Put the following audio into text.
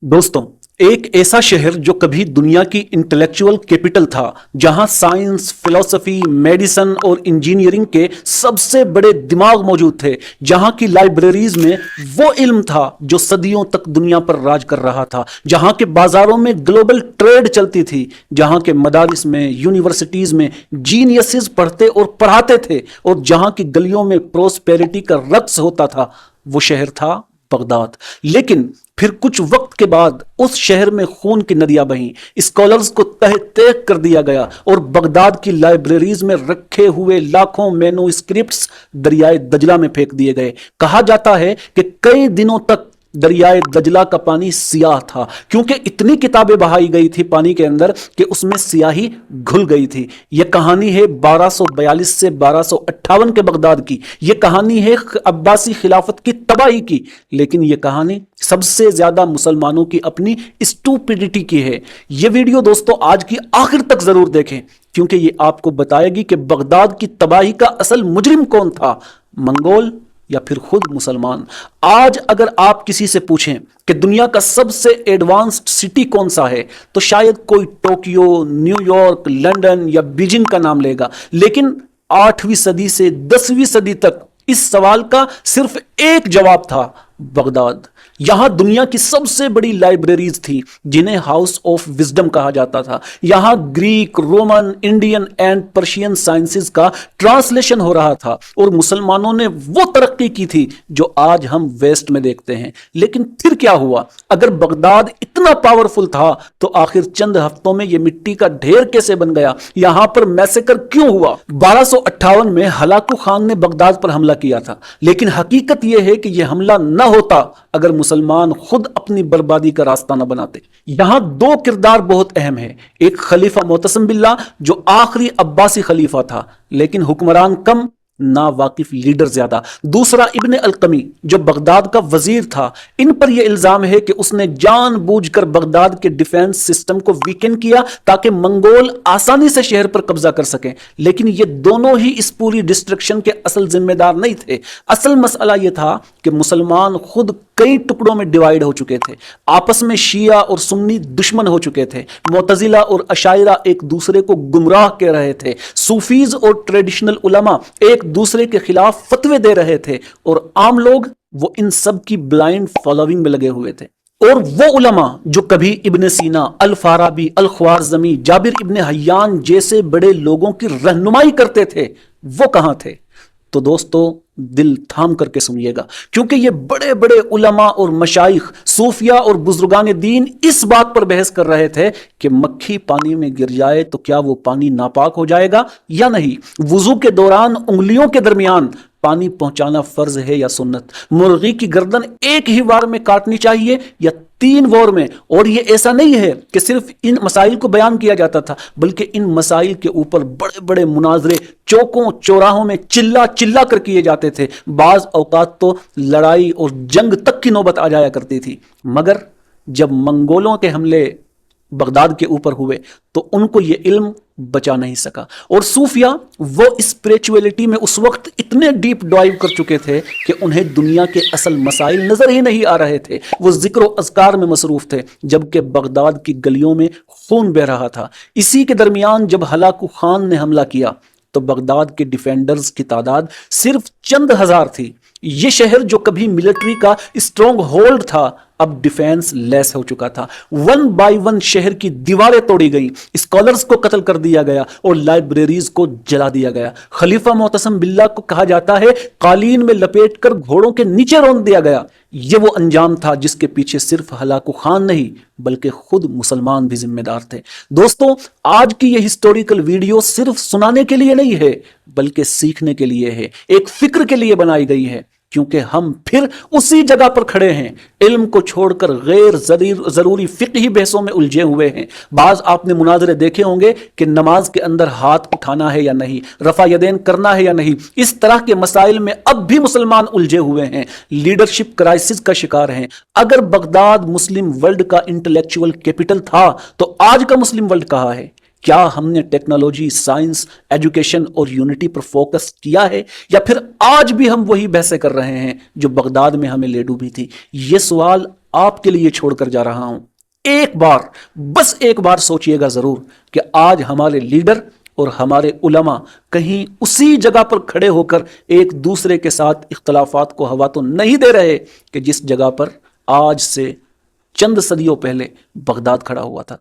दोस्तों, एक ऐसा शहर जो कभी दुनिया की इंटेलेक्चुअल कैपिटल था, जहां साइंस, फिलॉसफी, मेडिसिन और इंजीनियरिंग के सबसे बड़े दिमाग मौजूद थे, जहां की लाइब्रेरीज में वो इल्म था जो सदियों तक दुनिया पर राज कर रहा था, जहां के बाजारों में ग्लोबल ट्रेड चलती थी, जहां के मदारिस में, यूनिवर्सिटीज में जीनियसेस पढ़ते और पढ़ाते थे, और जहां की गलियों में प्रोस्पेरिटी का रक्स होता था, वो शहर था बगदाद। लेकिन फिर कुछ वक्त के बाद उस शहर में खून की नदियां बहीं, स्कॉलर्स को तह तह कर दिया गया और बगदाद की लाइब्रेरीज में रखे हुए लाखों मैन्युस्क्रिप्ट्स दरियाए दजला में फेंक दिए गए। कहा जाता है कि कई दिनों तक दरियाए दजला का पानी सियाह था, क्योंकि इतनी किताबें बहाई गई थी पानी के अंदर कि उसमें सियाही घुल गई थी। यह कहानी है 1242 से 1258 के बगदाद की। यह कहानी है अब्बासी खिलाफत की तबाही की। लेकिन यह कहानी सबसे ज्यादा मुसलमानों की अपनी स्टूपिडिटी की है। यह वीडियो दोस्तों आज की आखिर तक जरूर देखें, क्योंकि यह आपको बताएगी कि बगदाद की तबाही का असल मुजरिम कौन था, मंगोल या फिर खुद मुसलमान। आज अगर आप किसी से पूछें कि दुनिया का सबसे एडवांस्ड सिटी कौन सा है, तो शायद कोई टोक्यो, न्यूयॉर्क, लंदन या बीजिंग का नाम लेगा। लेकिन 8वीं सदी से 10वीं सदी तक इस सवाल का सिर्फ एक जवाब था, बगदाद। यहां दुनिया की सबसे बड़ी लाइब्रेरीज थी, जिन्हें हाउस ऑफ विजडम कहा जाता था। यहां Greek, Roman, Indian and Persian sciences का ट्रांसलेशन हो रहा था, और मुसलमानों ने वो तरक्की की थी जो आज हम वेस्ट में देखते हैं। लेकिन फिर क्या हुआ? अगर बगदाद इतना पावरफुल था, तो आखिर चंद हफ्तों में यह मिट्टी का ढेर कैसे बन गया? यहां पर मैसेकर क्यों हुआ? 1258 में हलाकू खान ने बगदाद पर हमला किया था, लेकिन हकीकत यह है कि यह हमला न होता अगर मुसलमान खुद अपनी बर्बादी का रास्ता न बनाते। यहां दो किरदार बहुत अहम है। एक खलीफा मोतसम बिल्ला, जो आखिरी अब्बासी खलीफा था, लेकिन हुक्मरान कम, ना वाकिफ लीडर ज्यादा। दूसरा इब्ने अलकमी, जो बगदाद का वजीर था। इन पर यह इल्जाम है कि उसने जानबूझकर बगदाद के डिफेंस सिस्टम को वीकेंड किया ताकि मंगोल आसानी से शहर पर कब्जा कर सकें। लेकिन ये दोनों ही इस पूरी डिस्ट्रक्शन के असल जिम्मेदार नहीं थे। असल मसला यह था कि मुसलमान खुद कई टुकड़ों में डिवाइड हो चुके थे। आपस में शिया और सुन्नी दुश्मन हो चुके थे। मुतजिला और अशायरा एक दूसरे को गुमराह कह रहे थे। सूफीज और ट्रेडिशनल उलमा एक दूसरे के खिलाफ फतवे दे रहे थे, और आम लोग वो इन सब की ब्लाइंड फॉलोइंग में लगे हुए थे। और वो उलमा जो कभी इब्ने सीना, अल फाराबी, अल ख्वारज़मी, जाबिर इब्ने हय्यान जैसे बड़े लोगों की रहनुमाई करते थे, वो कहां थे? तो दोस्तों, दिल थाम करके सुनिएगा, क्योंकि ये बड़े बड़े उलमा और मशाइख, सूफिया और बुजुर्गान दीन इस बात पर बहस कर रहे थे कि मक्खी पानी में गिर जाए तो क्या वो पानी नापाक हो जाएगा या नहीं। वुजू के दौरान उंगलियों के दरमियान पानी पहुंचाना फर्ज है या सुन्नत। मुर्गी की गर्दन एक ही वार में काटनी चाहिए या 3 वार में। और ये ऐसा नहीं है कि सिर्फ इन मसाइल को बयान किया जाता था, बल्कि इन मसाइल के ऊपर बड़े बड़े मुनाजरे चौकों चौराहों में चिल्ला चिल्ला कर किए जाते थे। बाज औकात तो लड़ाई और जंग तक की नौबत आ जाया करती थी। मगर जब मंगोलों के हमले बगदाद के ऊपर हुए, तो उनको यह इल्म बचा नहीं सका। और सूफिया वो स्पिरिचुअलिटी में उस वक्त इतने डीप डाइव कर चुके थे कि उन्हें दुनिया के असल मसाइल नजर ही नहीं आ रहे थे। वो जिक्र अज़कार में मसरूफ थे, जबकि बगदाद की गलियों में खून बह रहा था। इसी के दरमियान जब हलाकू खान ने हमला किया, तो बगदाद के डिफेंडर्स की तादाद सिर्फ चंद हजार थी। यह शहर जो कभी मिलिट्री का स्ट्रॉन्ग होल्ड था, अब डिफेंस लेस हो चुका था। 1 बाय 1 शहर की दीवारें तोड़ी गई, स्कॉलर्स को कत्ल कर दिया गया और लाइब्रेरीज को जला दिया गया। खलीफा मोतसम बिल्ला को कहा जाता है कालीन में लपेटकर घोड़ों के नीचे रौंद दिया गया। यह वो अंजाम था जिसके पीछे सिर्फ हलाकू खान नहीं, बल्कि खुद मुसलमान भी जिम्मेदार थे। दोस्तों, आज की यह हिस्टोरिकल वीडियो सिर्फ सुनाने के लिए नहीं है, बल्कि सीखने के लिए है, एक फिक्र के लिए बनाई गई है, क्योंकि हम फिर उसी जगह पर खड़े हैं, इल्म को छोड़कर गैर जरूरी फिक्ही बहसों में उलझे हुए हैं। बाज आपने मुनाजरे देखे होंगे कि नमाज के अंदर हाथ उठाना है या नहीं, रफा यदैन करना है या नहीं। इस तरह के मसाइल में अब भी मुसलमान उलझे हुए हैं, लीडरशिप क्राइसिस का शिकार हैं। अगर बगदाद मुस्लिम वर्ल्ड का इंटेलेक्चुअल कैपिटल था, तो आज का मुस्लिम वर्ल्ड कहाँ है? क्या हमने टेक्नोलॉजी, साइंस, एजुकेशन और यूनिटी पर फोकस किया है, या फिर आज भी हम वही बहसें कर रहे हैं जो बगदाद में हमें ले डूबी थी? ये सवाल आपके लिए छोड़कर जा रहा हूं। एक बार, बस एक बार सोचिएगा जरूर कि आज हमारे लीडर और हमारे उलमा कहीं उसी जगह पर खड़े होकर एक दूसरे के साथ इख्तलाफात को हवा तो नहीं दे रहे कि जिस जगह पर आज से चंद सदियों पहले बगदाद खड़ा हुआ था।